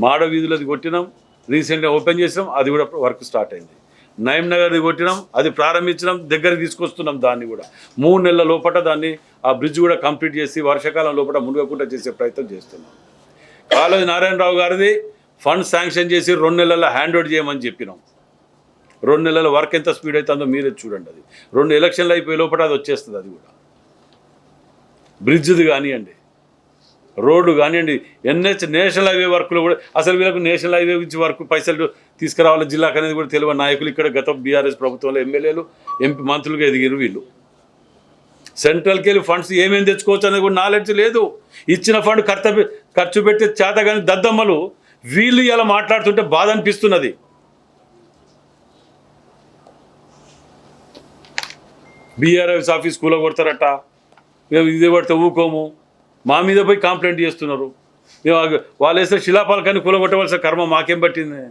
మాడ వీధులది కొట్టినాం, రీసెంట్గా ఓపెన్ చేసినాం, అది కూడా వర్క్ స్టార్ట్ అయింది. నయం నగర్ది కొట్టినాం, అది ప్రారంభించినాం, దగ్గరికి తీసుకొస్తున్నాం. దాన్ని కూడా 3 నెలల లోపల దాన్ని ఆ బ్రిడ్జ్ కూడా కంప్లీట్ చేసి వర్షాకాలం లోపల మునుగకుండా చేసే ప్రయత్నం చేస్తున్నాం. కాళోజీ నారాయణరావు గారిది ఫండ్ శాంక్షన్ చేసి 2 నెలల్లో హ్యాండ్ ఓవర్ చేయమని చెప్పినాం. 2 నెలల వర్క్ ఎంత స్పీడ్ అవుతుందో మీరే చూడండి. అది 2 ఎలక్షన్లు అయిపోయే లోపల అది వచ్చేస్తుంది. అది కూడా బ్రిడ్జ్ది కానివ్వండి, రోడ్డు కానివ్వండి, NH నేషనల్ హైవే వర్క్లో కూడా అసలు వీళ్ళకు నేషనల్ హైవే గురించి వర్క్ పైసలు తీసుకురావాలి జిల్లాకు అనేది కూడా తెలియని నాయకులు ఇక్కడ గత బీఆర్ఎస్ ప్రభుత్వంలో ఎమ్మెల్యేలు ఎంపీ మంత్రులుగా ఎదిగారు. వీళ్ళు సెంట్రల్కి వెళ్ళి ఫండ్స్ ఏమేమి తెచ్చుకోవచ్చు అనేది కూడా నాలెడ్జ్ లేదు. ఇచ్చిన ఫండ్ ఖర్చు పెట్టి చేత కానీ దద్దమ్మలు వీళ్ళు ఇలా మాట్లాడుతుంటే బాధ అనిపిస్తున్నది. బీఆర్ఎస్ ఆఫీస్ కూల కొడతారట, మేము ఇదే పడితే ఊకోము, మా మీద పోయి కంప్లైంట్ చేస్తున్నారు. మేము వాళ్ళు వేస్తే శిలాపాలకాన్ని కూలగొట్టవలసిన కర్మ మాకేం పట్టింది?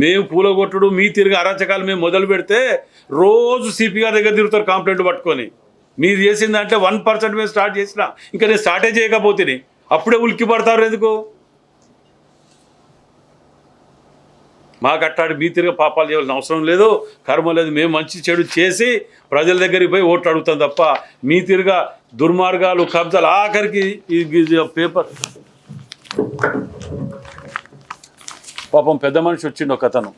మేము కూలగొట్టడు మీ తిరిగి అరాచకాలు మేము మొదలు పెడితే రోజు సిపి గారి దగ్గర తిరుగుతారు కంప్లైంట్ పట్టుకొని. మీరు చేసిందంటే 1% మేము స్టార్ట్ చేసినా, ఇంకా నేను స్టార్టే చేయకపోతే అప్పుడే ఉలిక్కి పడతారు ఎందుకు? మాకు అట్టాడు మీ తిరిగి పాపాలు చేయాల్సిన అవసరం లేదు, కర్మ లేదు. మేము మంచి చెడు చేసి ప్రజల దగ్గరికి పోయి ఓట్లు అడుగుతాం తప్ప మీ తిరిగా దుర్మార్గాలు కబ్జాలు ఆఖరికి ఈ పేపర్ పాపం పెద్ద మనిషి వచ్చిండు ఒక అతను,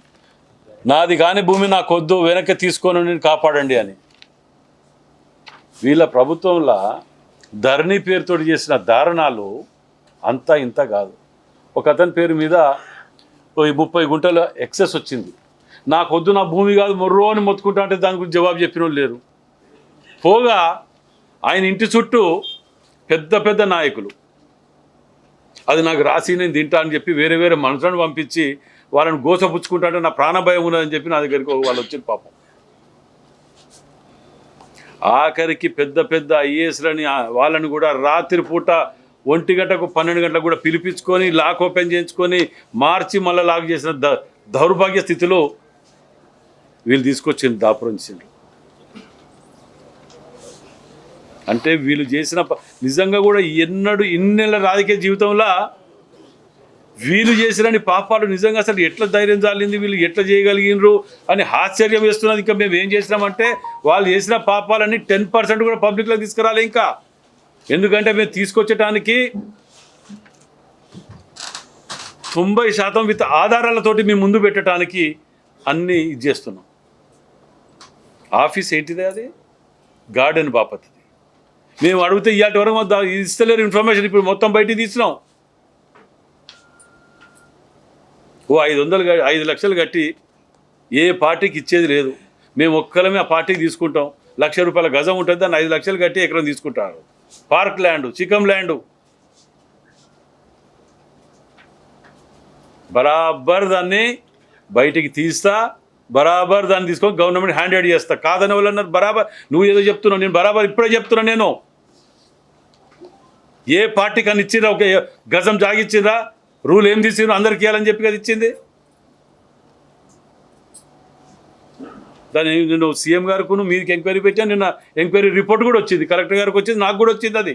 నాది కాని భూమి నాకొద్దు వెనక్కి తీసుకొని నేను కాపాడండి అని. వీళ్ళ ప్రభుత్వంలో ధరణి పేరుతో చేసిన దారుణాలు అంతా ఇంత కాదు. ఒక అతని పేరు మీద 30 గుంటల ఎక్సెస్ వచ్చింది. నాకొద్దు, నా భూమి కాదు, మొర్రో అని మొత్తుకుంటా అంటే దాని గురించి జవాబు చెప్పిన వాళ్ళు లేరు. పోగా ఆయన ఇంటి చుట్టూ పెద్ద పెద్ద నాయకులు అది నాకు రాసి నేను తింటా అని చెప్పి వేరే వేరే మనుషులను పంపించి వాళ్ళని గోసపుచ్చుకుంటా అంటే నా ప్రాణభయం ఉన్నదని చెప్పి నా దగ్గరికి వాళ్ళు వచ్చిన పాపం. ఆఖరికి పెద్ద పెద్ద ఐఏఎస్లని వాళ్ళని కూడా రాత్రి పూట 1 గంటకు 12 గంటలకు కూడా పిలిపించుకొని లాక్ ఓపెన్ చేయించుకొని మార్చి మళ్ళీ లాక్ చేసిన దౌర్భాగ్య స్థితిలో వీళ్ళు తీసుకొచ్చింది దాపురించిండ్రు. అంటే వీళ్ళు చేసిన నిజంగా కూడా ఇన్నేళ్ళ రాజకీయ జీవితంలో వీళ్ళు చేసినని పాపాలు నిజంగా అసలు ఎట్లా ధైర్యం చాలింది, వీళ్ళు ఎట్లా చేయగలిగినరు అని ఆశ్చర్యం వేస్తున్నది. ఇంకా మేము ఏం చేసినామంటే వాళ్ళు చేసిన పాపాలన్నీ 10% కూడా పబ్లిక్లో తీసుకురాలి ఇంకా. ఎందుకంటే మేము తీసుకొచ్చటానికి 90% విత్ ఆధారాలతోటి మేము ముందు పెట్టడానికి అన్నీ ఇది చేస్తున్నాం. ఆఫీస్ ఏంటిదే, అది గార్డెన్ బాపతిది. మేము అడిగితే ఇవాటి వరకు ఇస్తలేరు ఇన్ఫర్మేషన్. ఇప్పుడు మొత్తం బయటికి తీసినాం. 5 లక్షలు కట్టి ఏ పార్టీకి ఇచ్చేది లేదు. మేము ఒక్కలమే ఆ పార్టీకి తీసుకుంటాం. ₹1,00,000 గజం ఉంటుంది, దాన్ని 5 లక్షలు కట్టి ఎకరం తీసుకుంటారు. పార్క్ ల్యాండ్, చికం ల్యాండ్ బరాబర్ దాన్ని బయటికి తీస్తా, బరాబర్ దాన్ని తీసుకొని గవర్నమెంట్ హ్యాండ్ ఓవర్ చేస్తా. కాదని వాళ్ళు అన్నారు బరాబర్. నువ్వు ఏదో చెప్తున్నావు, నేను బరాబర్ ఇప్పుడే చెప్తున్నా. నేను ఏ పార్టీకి అని ఇచ్చిండ్రా? ఒక గజం జాగిచ్చిండ్రా? రూల్ ఏం తీసిండ్రు? అందరికి ఇవ్వాలని చెప్పి కదా ఇచ్చింది. దాన్ని నేను సీఎం గారికి మీదకి ఎంక్వైరీ పెట్టాను. నిన్న ఎంక్వైరీ రిపోర్ట్ కూడా వచ్చింది, కలెక్టర్ గారికి వచ్చింది, నాకు కూడా వచ్చింది. అది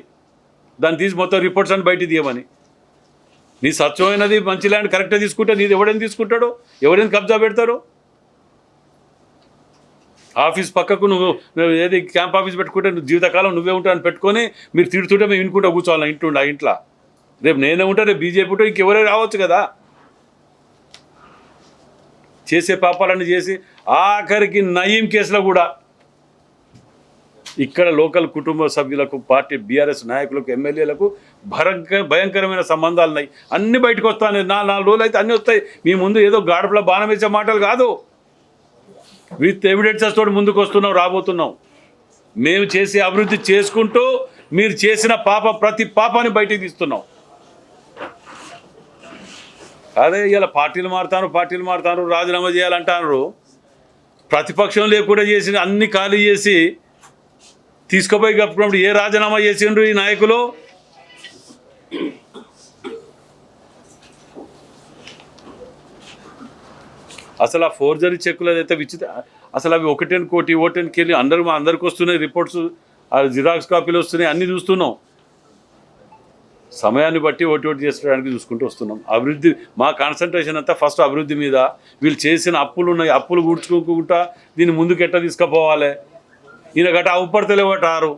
దాన్ని తీసి మొత్తం రిపోర్ట్స్ అని బయట తీయమని. నీ స్వచ్ఛమైనది మంచి ల్యాండ్ కరెక్ట్గా తీసుకుంటే నీది ఎవడైనా తీసుకుంటాడు, ఎవరైనా కబ్జా పెడతారు. ఆఫీస్ పక్కకు నువ్వు ఏది క్యాంప్ ఆఫీస్ పెట్టుకుంటే నువ్వు జీవితకాలం నువ్వే ఉంటావని పెట్టుకొని మీరు తిడుతుంటే మేము వినుకుంటా కూర్చోవాలి ఆ ఇంట్లో. రేపు నేనే ఉంటా, రేపు బీజేపీ ఉంటే ఇంకెవరైనా రావచ్చు కదా. చేసే పాపాలన్నీ చేసి ఆఖరికి నయీం కేసులో కూడా ఇక్కడ లోకల్ కుటుంబ సభ్యులకు, పార్టీ బీఆర్ఎస్ నాయకులకు, ఎమ్మెల్యేలకు భయంకరమైన సంబంధాలు ఉన్నాయి. అన్నీ బయటకు వస్తాయి. 4 రోజులు అయితే అన్నీ వస్తాయి. మీ ముందు ఏదో గాడపల బాణం వేసే మాటలు కాదు, విత్ ఎవిడెన్సెస్ తోటి ముందుకు వస్తున్నాం, రాబోతున్నాం. మేము చేసే అభివృద్ధి చేసుకుంటూ మీరు చేసిన ప్రతి పాపాన్ని బయటికి తీస్తున్నాం. అదే ఇలా పార్టీలు మారుతారు, రాజీనామా చేయాలంటారు. ప్రతిపక్షం లేకుండా చేసి అన్ని ఖాళీ చేసి తీసుకుపోయి కప్పుకున్నప్పుడు ఏ రాజీనామా చేసిండ్రు ఈ నాయకులు? అసలు ఆ ఫోర్జరీ చెక్కులు అయితే అసలు అవి 1 కోటి ఓటెన్కి వెళ్ళి అందరికి వస్తున్నాయి రిపోర్ట్స్, జిరాక్స్ కాపీలు వస్తున్నాయి, అన్నీ చూస్తున్నాం. సమయాన్ని బట్టి ఒకటి చేసుకోవడానికి చూసుకుంటూ వస్తున్నాం. అభివృద్ధి మా కాన్సన్ట్రేషన్ అంతా ఫస్ట్ అభివృద్ధి మీద. వీళ్ళు చేసిన అప్పులు ఉన్నాయి, అప్పులు కూర్చుకోకుండా దీన్ని ముందుకు ఎట్లా తీసుకుపోవాలి. ఈయన గట్ట అవుపడతలేవటారు.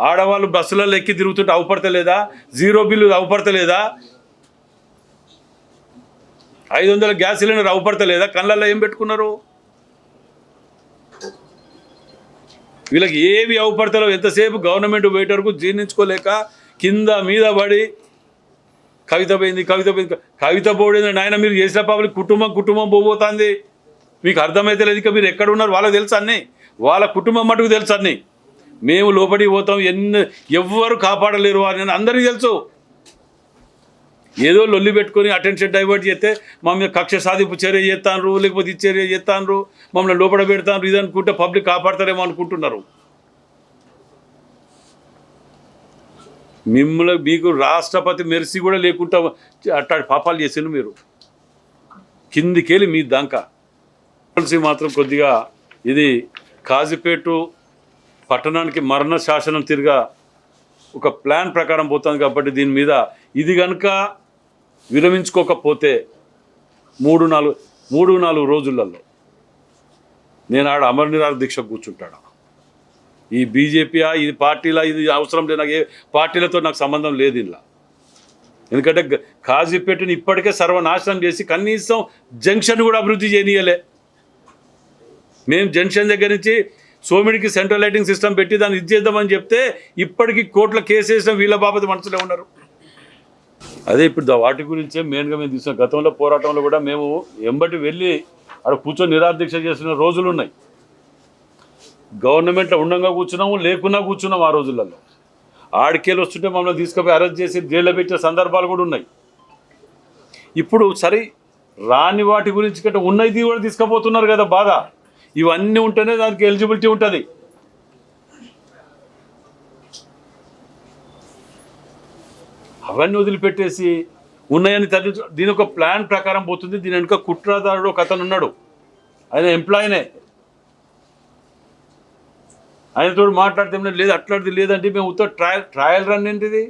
ఆడవాళ్ళు బస్సులలో ఎక్కి తిరుగుతుంటే అవుపడతలేదా? జీరో బిల్లు అవుపడతలేదా? 500 గ్యాస్ సిలిండర్ అవుపడతలేదా? కళ్ళల్లో ఏం పెట్టుకున్నారు? వీళ్ళకి ఏవి అవుపడతలేవు. ఎంతసేపు గవర్నమెంట్ వెయిటర్కు జీర్ణించుకోలేక కింద మీద పడి కవిత పోయింది. కవిత పోయింది నాయన. మీరు చేసిన పాపలకి కుటుంబం పోబోతుంది. మీకు అర్థమైతే లేదు. ఇక మీరు ఎక్కడ ఉన్నారు వాళ్ళకి తెలుసు అన్నీ. వాళ్ళ కుటుంబం మటుకు తెలుసు అన్నీ. మేము లోపలికి పోతాం, ఎవ్వరు కాపాడలేరు అని అందరికీ తెలుసు. ఏదో లొల్లి పెట్టుకొని అటెన్షన్ డైవర్ట్ చేస్తే మమ్మల్ని కక్ష సాధింపు చర్య చేస్తాను, లేకపోతే ఈ చర్య చేస్తాను, మమ్మల్ని లోపల పెడతాను, ఇది అనుకుంటే పబ్లిక్ కాపాడతారేమో అనుకుంటున్నారు. మీకు రాష్ట్రపతి మెర్సీ కూడా లేకుండా అట్లా పాపాలు చేసిండు మీరు. కిందికెళ్ళి మీ దాకా మాత్రం కొద్దిగా ఇది కాజీపేట పట్టణానికి మరణ శాసనం తిరిగా ఒక ప్లాన్ ప్రకారం పోతుంది కాబట్టి దీని మీద ఇది కనుక విరమించుకోకపోతే 3-4 రోజులలో నేను ఆడ అమర నిరాహార దీక్ష కూర్చుంటాడు. ఈ బీజేపీయా, ఇది పార్టీలా, ఇది అవసరం లేదు. నాకు ఏ పార్టీలతో నాకు సంబంధం లేదు ఇలా. ఎందుకంటే కాజీపేటని ఇప్పటికే సర్వనాశనం చేసి కనీసం జంక్షన్ కూడా అభివృద్ధి చేయనీయలే. మేము జంక్షన్ దగ్గర నుంచి సోమిడికి సెంట్రల్ లైటింగ్ సిస్టమ్ పెట్టి దాన్ని ఇది చేద్దామని చెప్తే ఇప్పటికీ కోట్ల కేసు వేసిన వీళ్ళ బాబతి మనసులో ఉన్నారు. అదే ఇప్పుడు వాటి గురించే మెయిన్గా మేము తీసుకున్నాం. గతంలో పోరాటంలో కూడా మేము ఎంబటి వెళ్ళి అక్కడ కూర్చొని నిరాహార దీక్ష చేసిన రోజులు ఉన్నాయి. గవర్నమెంట్లో ఉండగా కూర్చున్నాము, లేకున్నా కూర్చున్నాం. ఆ రోజులలో ఆడికేలు వస్తుంటే మమ్మల్ని తీసుకుపోయి అరెస్ట్ చేసి జైల్లో పెట్టిన సందర్భాలు కూడా ఉన్నాయి. ఇప్పుడు సరే రాని వాటి గురించి కంటే ఉన్నది కూడా తీసుకుపోతున్నారు కదా బాధ. ఇవన్నీ ఉంటేనే దానికి ఎలిజిబిలిటీ ఉంటుంది. అవన్నీ వదిలిపెట్టేసి ఉన్నాయని తల్లి దీని ఒక ప్లాన్ ప్రకారం పోతుంది. దీని వెనుక కుట్రదారుడు ఒక అతను ఉన్నాడు. ఆయన ఎంప్లాయీనే. ఆయనతో మాట్లాడితే లేదు, అట్లాంటిది లేదంటే మేము ఉత్త ట్రయల్ రన్ ఏంటిది.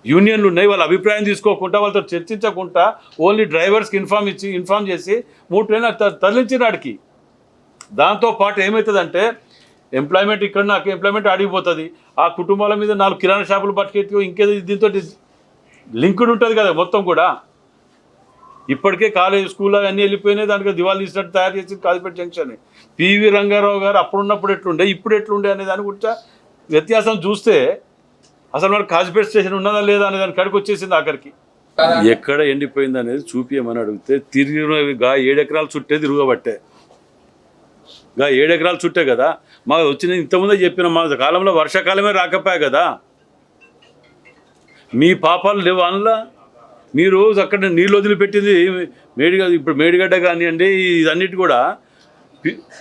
యూనియన్లు ఉన్నాయి, వాళ్ళ అభిప్రాయం తీసుకోకుండా వాళ్ళతో చర్చించకుండా ఓన్లీ డ్రైవర్స్కి ఇన్ఫామ్ చేసి 3 ట్రైన్లు తరలించిన వాడికి. దాంతోపాటు ఏమవుతుందంటే ఎంప్లాయ్మెంట్ ఇక్కడ నాకు ఎంప్లాయ్మెంట్ అడిగిపోతుంది. ఆ కుటుంబాల మీద 4 కిరాణా షాపులు పట్టుకెత్తి ఇంకేదో దీంతో లింక్డ్ ఉంటుంది కదా మొత్తం కూడా. ఇప్పటికే కాలేజ్ స్కూల్ అన్నీ వెళ్ళిపోయినాయి. దానికి దివాళీ తీసినట్టు తయారు చేసి కాజీపేట జంక్షన్. పివి రంగారావు గారు అప్పుడున్నప్పుడు ఎట్లుండే ఇప్పుడు ఎట్లుండే అనే దాని గురించి వ్యత్యాసం చూస్తే అసలు మనకు కాజీపేట స్టేషన్ ఉన్నదా లేదా అనే దాని కడికి వచ్చేసింది. ఆఖరికి ఎక్కడ ఎండిపోయింది అనేది చూపించమని అడిగితే తిరిగిగా 7 ఎకరాలు చుట్టే తిరగబట్టే. 7 ఎకరాలు చుట్టే కదా మాకు వచ్చిన. ఇంతకుముందే చెప్పిన మా కాలంలో వర్షాకాలమే రాకపోయా కదా. మీ పాపాలు లేవు అందులో. మీరు అక్కడ నీళ్ళు వదిలిపెట్టింది ఇప్పుడు మేడిగడ్డ కానివ్వండి, ఇదన్నిటి కూడా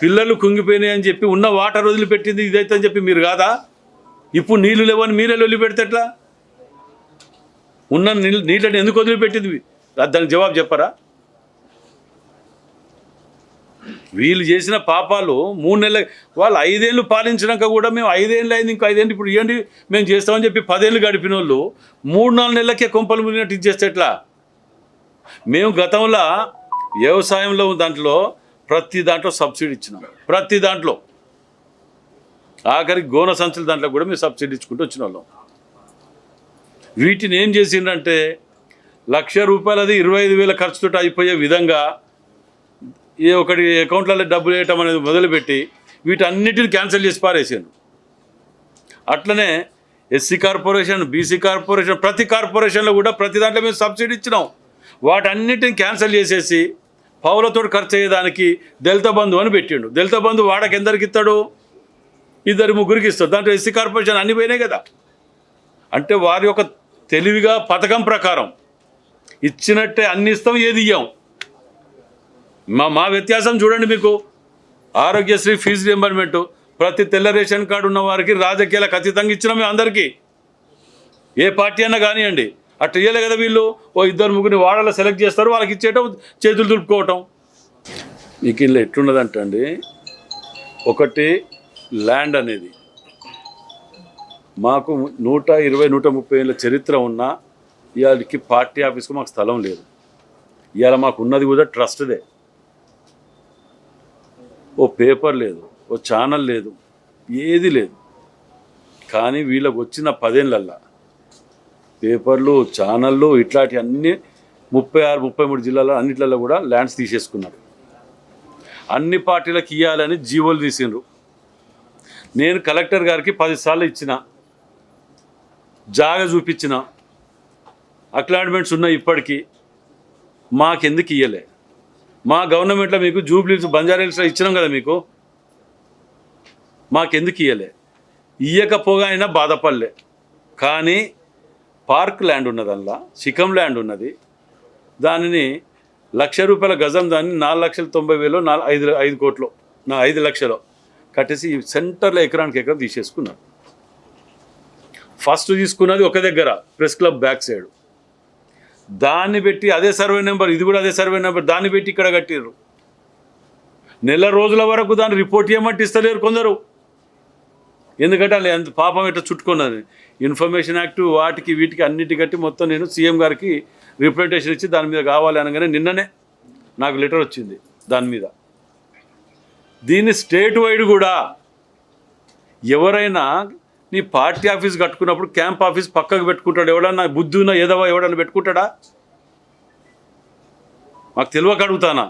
పిల్లలు కుంగిపోయినాయి అని చెప్పి ఉన్న వాటర్ వదిలిపెట్టింది ఇదైతే అని చెప్పి మీరు కాదా. ఇప్పుడు నీళ్ళు లేవని మీరే వదిలిపెడితే ఎట్లా? ఉన్న నీళ్ళని ఎందుకు వదిలిపెట్టింది దానికి జవాబు చెప్పరా? వీళ్ళు చేసిన పాపాలు 3 నెలలు. వాళ్ళు 5 ఏళ్ళు పాలించినాక కూడా మేము 5 ఏళ్ళు అయింది, ఇంకో 5 ఏళ్ళు ఇప్పుడు ఇవ్వండి మేము చేస్తామని చెప్పి 10 ఏళ్ళు గడిపిన వాళ్ళు 3-4 నెలలకే కొంపలు మునిగినట్టు ఇచ్చేస్తే ఎట్లా? మేము గతంలో వ్యవసాయంలో ప్రతి దాంట్లో సబ్సిడీ ఇచ్చినాం. ప్రతి దాంట్లో ఆఖరికి గోన సంచుల దాంట్లో కూడా మేము సబ్సిడీ ఇచ్చుకుంటూ వచ్చిన వాళ్ళం. వీటిని ఏం చేసిందంటే ₹1,00,000 అది 25,000 ఖర్చుతో అయిపోయే విధంగా ఒకటి అకౌంట్లలో డబ్బులు వేయటం అనేది మొదలుపెట్టి వీటన్నిటిని క్యాన్సిల్ చేసి పారేసాను. అట్లనే ఎస్సీ కార్పొరేషన్, బీసీ కార్పొరేషన్, ప్రతి కార్పొరేషన్లో కూడా ప్రతి దాంట్లో మేము సబ్సిడీ ఇచ్చినాం. వాటన్నిటిని క్యాన్సిల్ చేసేసి పౌలతో ఖర్చు అయ్యేదానికి దళిత బంధు అని పెట్టిండు. దళిత బంధు వాడకి ఎందరికి ఇస్తాడు? 2-3కి ఇస్తాడు. దాంట్లో ఎస్సీ కార్పొరేషన్ అన్ని పోయినాయి కదా. అంటే వారి యొక్క తెలివిగా పథకం ప్రకారం ఇచ్చినట్టే అన్ని ఇస్తాం, ఏది ఇయ్యాం. మా వ్యత్యాసం చూడండి. మీకు ఆరోగ్యశ్రీ ఫీజు రియంబర్స్మెంట్ ప్రతి తెల్ల రేషన్ కార్డు ఉన్న వారికి రాజకీయాలకు ఖచ్చితంగా ఇచ్చినాం మేము అందరికీ. ఏ పార్టీ అన్నా కానివ్వండి. అట్లా ఇయ్యలే కదా వీళ్ళు. 2-3 వాడలో సెలెక్ట్ చేస్తారు, వాళ్ళకి ఇచ్చేయటం, చేతులు దులుపుకోవటం. మీకు ఇలా ఎట్లున్నదంటండి, ఒకటి ల్యాండ్ అనేది మాకు 120-130 ఏళ్ళ చరిత్ర ఉన్న ఇవాళకి పార్టీ ఆఫీస్కి మాకు స్థలం లేదు. ఇవాళ మాకు ఉన్నది కూడా ట్రస్ట్దే. ఓ పేపర్ లేదు, ఓ ఛానల్ లేదు, ఏది లేదు. కానీ వీళ్ళకి వచ్చిన 10 ఏళ్ళల్లో పేపర్లు, ఛానళ్ళు ఇట్లాంటి అన్నీ 36-33 జిల్లాలో అన్నిట్లలో కూడా ల్యాండ్స్ తీసేసుకున్నారు. అన్ని పార్టీలకు ఇవ్వాలని జీవోలు తీసిండ్రు. నేను కలెక్టర్ గారికి 10 సార్లు ఇచ్చిన, జాగా చూపించిన, అక్లాట్మెంట్స్ ఉన్నాయి. ఇప్పటికీ మాకెందుకు ఇవ్వలే? మా గవర్నమెంట్లో మీకు జూబ్లీస్ బంజారాహిల్స్లో ఇచ్చినాం కదా, మీకు మాకెందుకు ఇవ్వలే? ఇయ్యకపోగా అయినా బాధపడలే. కానీ పార్క్ ల్యాండ్ ఉన్నది, అందులో శిఖం ల్యాండ్ ఉన్నది. దానిని ₹1,00,000 గజం, దాన్ని 4,90,000 5 కోట్లు 5 లక్షలు కట్టేసి సెంటర్లో ఎకరానికి ఎకరం తీసేసుకున్నారు. ఫస్ట్ తీసుకున్నది ఒక దగ్గర ప్రెస్ క్లబ్ బ్యాక్ సైడ్, దాన్ని పెట్టి అదే సర్వే నెంబర్, ఇది కూడా అదే సర్వే నెంబర్, దాన్ని పెట్టి ఇక్కడ కట్టిర్రు. నెల రోజుల వరకు దాన్ని రిపోర్ట్ చేయమంటే ఇస్తలేరు కొందరు. ఎందుకంటే వాళ్ళు ఎంత పాపం ఇట్లా చుట్టుకున్నది. ఇన్ఫర్మేషన్ యాక్ట్ వాటికి వీటికి అన్నిటి కట్టి మొత్తం నేను సీఎం గారికి రిప్రజెంటేషన్ ఇచ్చి దాని మీద కావాలి అనగానే నిన్ననే నాకు లెటర్ వచ్చింది దాని మీద. దీన్ని స్టేట్ వైడ్ కూడా ఎవరైనా నీ పార్టీ ఆఫీస్ కట్టుకున్నప్పుడు క్యాంప్ ఆఫీస్ పక్కకు పెట్టుకుంటాడు. ఎవడన్నా బుద్ధి ఉన్నా ఏదవా ఎవడన్నా పెట్టుకుంటాడా? మాకు తెలియక అడుగుతానా?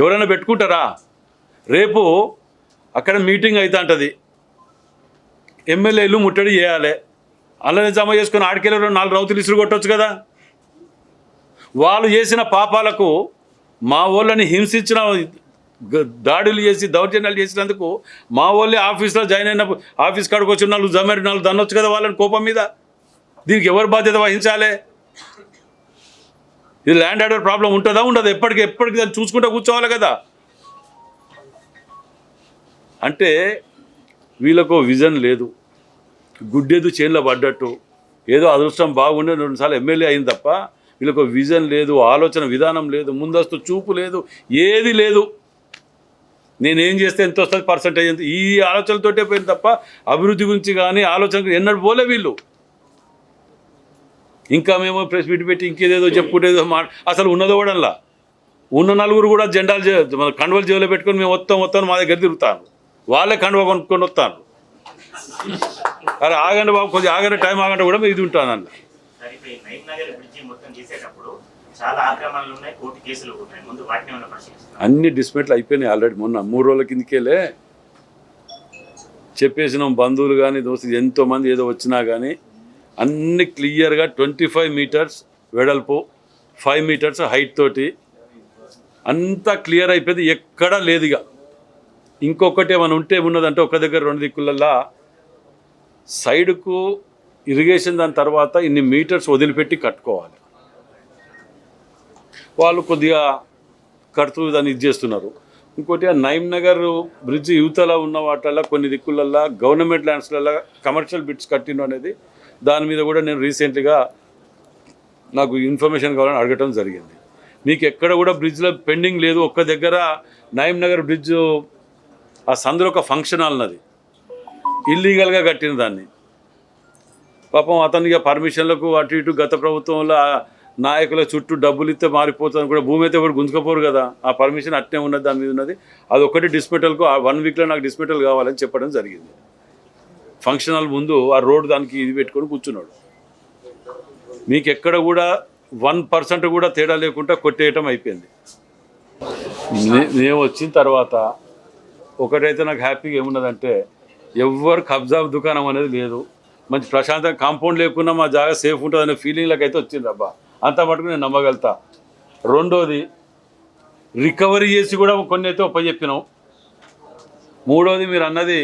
ఎవరైనా పెట్టుకుంటారా? రేపు అక్కడ మీటింగ్ అవుతా ఉంటుంది, ఎమ్మెల్యేలు ముట్టడి చేయాలి, అలానే జమ చేసుకుని ఆడికెళ్ళి 4 రౌతులు ఇసురు కొట్టవచ్చు కదా. వాళ్ళు చేసిన పాపాలకు మా వాళ్ళని హింసించిన, దాడులు చేసి దౌర్జన్యాలు చేసినందుకు మా వాళ్ళే ఆఫీస్లో జాయిన్ అయినప్పుడు ఆఫీస్ కాడికి వచ్చి 4 జమరి 4 దన్నొచ్చు కదా వాళ్ళని కోపం మీద. దీనికి ఎవరు బాధ్యత వహించాలి? ఇది ల్యాండ్ ఆర్డర్ ప్రాబ్లం ఉంటుందా ఉండదు? ఎప్పటికి దాన్ని చూసుకుంటూ కూర్చోవాలి కదా. అంటే వీళ్ళకు విజన్ లేదు, గుడ్డేదు చేనులో పడ్డట్టు. ఏదో అదృష్టం బాగుండే 2 సార్లు ఎమ్మెల్యే అయింది తప్ప వీళ్ళకు విజన్ లేదు, ఆలోచన విధానం లేదు, ముందస్తు చూపు లేదు, ఏది లేదు. నేనేం చేస్తే ఎంత వస్తుంది పర్సంటేజ్ ఎంత, ఈ ఆలోచనలతోటే పోయింది తప్ప అభివృద్ధి గురించి కానీ ఆలోచన ఎన్నడూ పోలే వీళ్ళు. ఇంకా మేము ప్రెస్ మీట్ పెట్టి ఇంకేదేదో చెప్పుకుంటేదో అసలు ఉన్నదో కూడా ఉన్న 4 కూడా జెండాలు మన కండువలు జేబులో పెట్టుకొని మేము మొత్తం మా దగ్గర తిరుగుతాను. వాళ్ళే కండువ కొనుక్కొని వస్తాను. అరే ఆగండి బాబు, కొద్దిగా ఆగండి, టైం ఆగండి కూడా ఇది ఉంటాను అన్న. అన్ని డిస్మెంట్లు అయిపోయినాయి ఆల్రెడీ. మొన్న 3 రోజుల కిందకెళ్ళే చెప్పేసినాం. బంధువులు కానీ దోస్తులు ఎంతోమంది ఏదో వచ్చినా కానీ అన్ని క్లియర్గా 25 మీటర్స్ వెడల్పు, 5 మీటర్స్ హైట్ తోటి అంతా క్లియర్ అయిపోయింది. ఎక్కడా లేదుగా. ఇంకొకటి ఏమైనా ఉంటే ఉన్నదంటే ఒక దగ్గర 2 దిక్కులల్లా సైడ్కు ఇరిగేషన్, దాని తర్వాత ఇన్ని మీటర్స్ వదిలిపెట్టి కట్టుకోవాలి. వాళ్ళు కొద్దిగా కడుతూ దాన్ని ఇది చేస్తున్నారు. ఇంకోటి ఆ నయీం నగర్ బ్రిడ్జ్ యువతల ఉన్న వాటిల్లో కొన్ని దిక్కులల్లో గవర్నమెంట్ ల్యాండ్స్లలో కమర్షియల్ బిట్స్ కట్టిన అనేది దాని మీద కూడా నేను రీసెంట్గా నాకు ఇన్ఫర్మేషన్ కావాలని అడగటం జరిగింది. మీకు ఎక్కడ కూడా బ్రిడ్జ్లో పెండింగ్ లేదు. ఒక్క దగ్గర నయీం నగర్ బ్రిడ్జ్ ఆ సందులో ఒక ఫంక్షన్ హాల్ ఉన్నది, ఇల్లీగల్గా కట్టిన దాన్ని. పాపం అతనికి పర్మిషన్లకు అటు ఇటు గత ప్రభుత్వంలో నాయకుల చుట్టూ డబ్బులు ఇస్తే మారిపోతుంది కూడా, భూమి అయితే కూడా గుంజుకపోరు కదా. ఆ పర్మిషన్ అట్నే ఉన్నది, దాని మీద ఉన్నది. అది ఒకటి డిస్మెటల్కు 1 వీక్లో నాకు డిస్మెటల్ కావాలని చెప్పడం జరిగింది. ఫంక్షన్ హాల్ ముందు ఆ రోడ్డు దానికి ఇది పెట్టుకొని కూర్చున్నాడు. మీకు ఎక్కడ కూడా 1% కూడా తేడా లేకుండా కొట్టేయటం అయిపోయింది. నేను వచ్చిన తర్వాత ఒకటైతే నాకు హ్యాపీగా ఏమున్నదంటే, ఎవరు కబ్జా దుకాణం అనేది లేదు. మంచి ప్రశాంతంగా కాంపౌండ్ లేకున్నా మా జాగా సేఫ్ ఉంటుంది అనే ఫీలింగ్లకు అయితే వచ్చింది అబ్బా. అంత మటుకు నేను నమ్మగలుగుతా. రెండోది, రికవరీ చేసి కూడా కొన్ని అయితే ఒప్పచెప్పినాం. మూడోది, మీరు అన్నది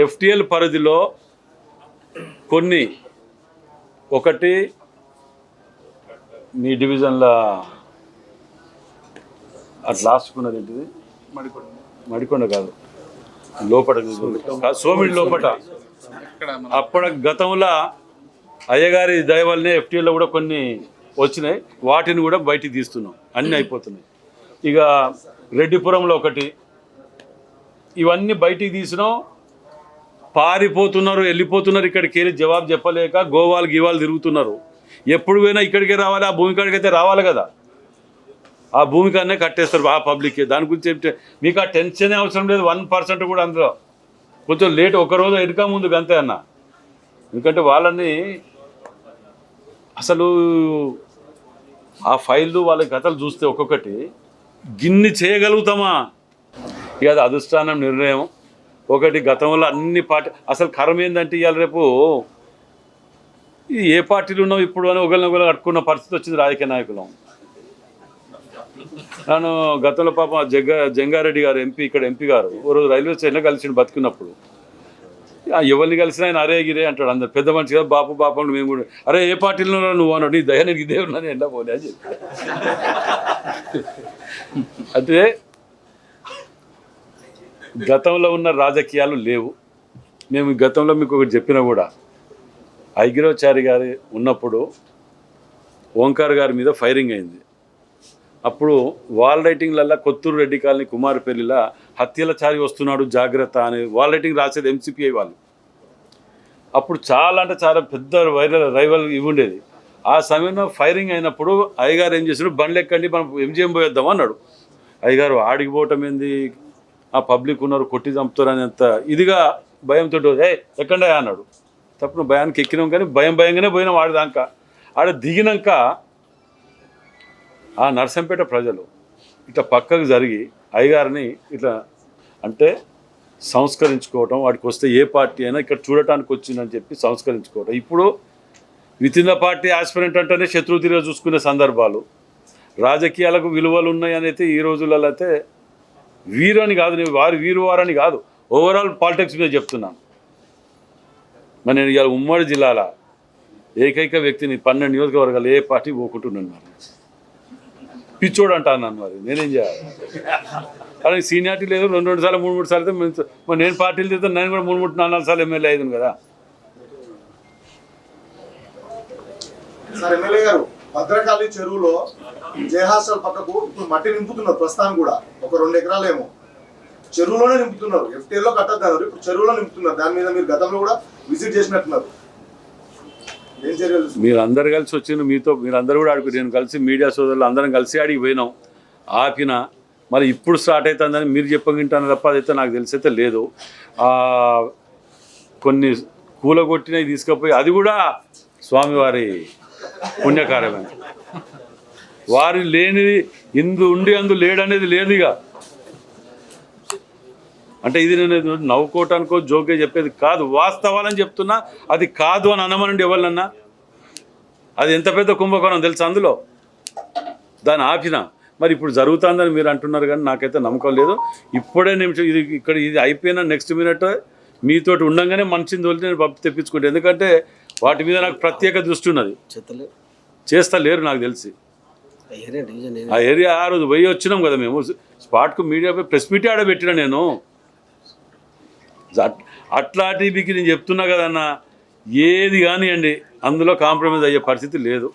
FTL పరిధిలో కొన్ని, ఒకటి మీ డివిజన్లో అట్లా లాస్ట్కున్నది ఏంటిది, మడికొండ కాదు, లోపల సోమిడి లోపల. అప్పటి గతంలో అయ్యగారి దయ వల్లనే FTLలో కూడా కొన్ని వచ్చినాయి. వాటిని కూడా బయటికి తీస్తున్నాం, అన్నీ అయిపోతున్నాయి. ఇక రెడ్డిపురంలో ఒకటి, ఇవన్నీ బయటికి తీసినాం, పారిపోతున్నారు, వెళ్ళిపోతున్నారు, ఇక్కడికి వెళ్ళి జవాబు చెప్పలేక గోవాలు గీవాలు తిరుగుతున్నారు. ఎప్పుడు పోయినా ఇక్కడికే రావాలి, ఆ భూమి కాడికి అయితే రావాలి కదా, ఆ భూమి కాడనే కట్టేస్తారు ఆ పబ్లిక్కి. దాని గురించి చెప్తే మీకు ఆ టెన్షనే అవసరం లేదు 1% కూడా. అందులో కొంచెం లేట్, ఒకరోజు ఎడుక ముందు అంతే అన్న. ఎందుకంటే వాళ్ళని అసలు ఆ ఫైళ్ళు వాళ్ళ కథలు చూస్తే ఒక్కొక్కటి గిన్ని చేయగలుగుతామా? ఇక అది అధిష్టానం నిర్ణయం. ఒకటి గతంలో అన్ని పార్టీ అసలు కరం ఏంటంటే ఇవాళ రేపు ఏ పార్టీలు ఉన్నావు ఇప్పుడు అని ఒకరినొకరు కట్టుకున్న పరిస్థితి వచ్చింది రాజకీయ నాయకులం. నేను గతంలో పాపం జంగారెడ్డి గారు ఇక్కడ ఎంపీ గారు ఓ రోజు రైల్వే స్టేషన్లో కలిసి బతుకున్నప్పుడు ఎవరిని కలిసినా ఆయన అరే గిరే అంటాడు. అందరు పెద్ద మనిషి కదా, బాపు బాపు మేము కూడా అరే ఏ పార్టీలో నువ్వు అన్నాడు, నీ దయ నీకు ఇదే ఉన్నాను ఎండా పోలే అని చెప్పి. అంటే గతంలో ఉన్న రాజకీయాలు లేవు. మేము గతంలో మీకు ఒకటి చెప్పినా కూడా, ఐగిరోచారి గారు ఉన్నప్పుడు ఓంకార్ గారి మీద ఫైరింగ్ అయింది. అప్పుడు వాల్ రైటింగ్లల్లో కొత్తూరు రెడ్డి కాలనీ కుమారపల్లిలో హత్యల చారి వస్తున్నాడు జాగ్రత్త అని వాల్ రైటింగ్ రాసేది ఎంసీపీఐ వాళ్ళు. అప్పుడు చాలా అంటే చాలా పెద్ద రైవల్ ఇవి ఉండేది. ఆ సమయంలో ఫైరింగ్ అయినప్పుడు అయ్యగారు ఏం చేశాడు, బండ్లు ఎక్కండి మనం ఎంజిఎం పోయేద్దాం అన్నాడు. అయ్యగారు ఆడికి పోవటం ఏంది, ఆ పబ్లిక్ ఉన్నారు కొట్టి చంపుతారు అనేంత ఇదిగా భయంతో ఎక్కండి అన్నాడు. తప్పుడు భయానికి ఎక్కినాం, కానీ భయంగానే పోయినాం. ఆడిదాకా ఆడ దిగినాక ఆ నర్సంపేట ప్రజలు ఇట్లా పక్కకు జరిగి అయ్యగారిని ఇట్లా అంటే సంస్కరించుకోవటం, వాడికి వస్తే ఏ పార్టీ అయినా ఇక్కడ చూడటానికి వచ్చిందని చెప్పి సంస్కరించుకోవటం. ఇప్పుడు with in the party aspirant అంటేనే శత్రువు తిరిగి చూసుకునే సందర్భాలు. రాజకీయాలకు విలువలు ఉన్నాయని అయితే ఈ రోజులలో అయితే వీరు అని కాదు, నేను వీరు వారని కాదు, ఓవరాల్ పాలిటిక్స్ మీద చెప్తున్నాను. మరి నేను ఇవాళ ఉమ్మడి జిల్లాల ఏకైక వ్యక్తిని 12 నియోజకవర్గాలు ఏ పార్టీ పోకుంటున్నాను. పిచ్చోడు అంటాను మరి నేనేం చేయాలి? అలా సీనియారిటీ లేదు, 2 సార్లు 3 సార్లు అయితే మరి నేను పార్టీలు తిరుగుతాను. నేను కూడా 3 4 సార్లు ఎమ్మెల్యే అయ్యాను కదా. సార్ ఎమ్మెల్యే గారు, భద్రకాళి చెరువులో జయహాస్టల్ పక్కకు ఇప్పుడు మట్టి నింపుతున్నారు. ప్రస్తుతానికి కూడా ఒక 2 ఎకరాలేమో చెరువులోనే నింపుతున్నారు. ఎఫ్టీఎల్లో కట్టద్దారు, ఇప్పుడు చెరువులో నింపుతున్నారు. దాని మీద మీరు గతంలో కూడా విజిట్ చేసినట్టున్నారు. ఏం చర్యలు? మీరు అందరు కలిసి వచ్చిన మీతో మీరందరూ కూడా అడుగు, నేను కలిసి మీడియా సోదరులు అందరం కలిసి అడిగి పోయినాం, ఆపిన. మరి ఇప్పుడు స్టార్ట్ అవుతుందని మీరు చెప్పగింటాను తప్ప అదైతే నాకు తెలిసైతే లేదు. కొన్ని కూలగొట్టినవి తీసుకుపోయి అది కూడా స్వామివారి పుణ్యకార్యమే. వారి లేనిది ఇందు ఉండి అందు లేడనేది లేదు. ఇక అంటే ఇది నేను నవ్వుకోవటానికో జోకే చెప్పేది కాదు, వాస్తవాలని చెప్తున్నా. అది కాదు అని అనమనండి ఎవరినన్నా. అది ఎంత పెద్ద కుంభకోణం తెలుసు అందులో, దాన్ని ఆపిన. మరి ఇప్పుడు జరుగుతుందని మీరు అంటున్నారు, కానీ నాకైతే నమ్మకం లేదు. ఇప్పుడే నిమిషం ఇది అయిపోయిన నెక్స్ట్ మినిట్ మీతోటి ఉండగానే మనిషిని తోలి నేను తెప్పించుకుంటాను. ఎందుకంటే వాటి మీద నాకు ప్రత్యేక దృష్టి ఉన్నది. చేస్తా లేరు నాకు తెలిసి. ఆ ఏరియా ఆ రోజు పోయి వచ్చినాం కదా మేము స్పాట్కు, మీడియా ప్రెస్ మీట్ ఆడబెట్టినా నేను. అట్లాంటివి నేను చెప్తున్నా కదన్నా, ఏది కానివ్వండి అందులో కాంప్రమైజ్ అయ్యే పరిస్థితి లేదు.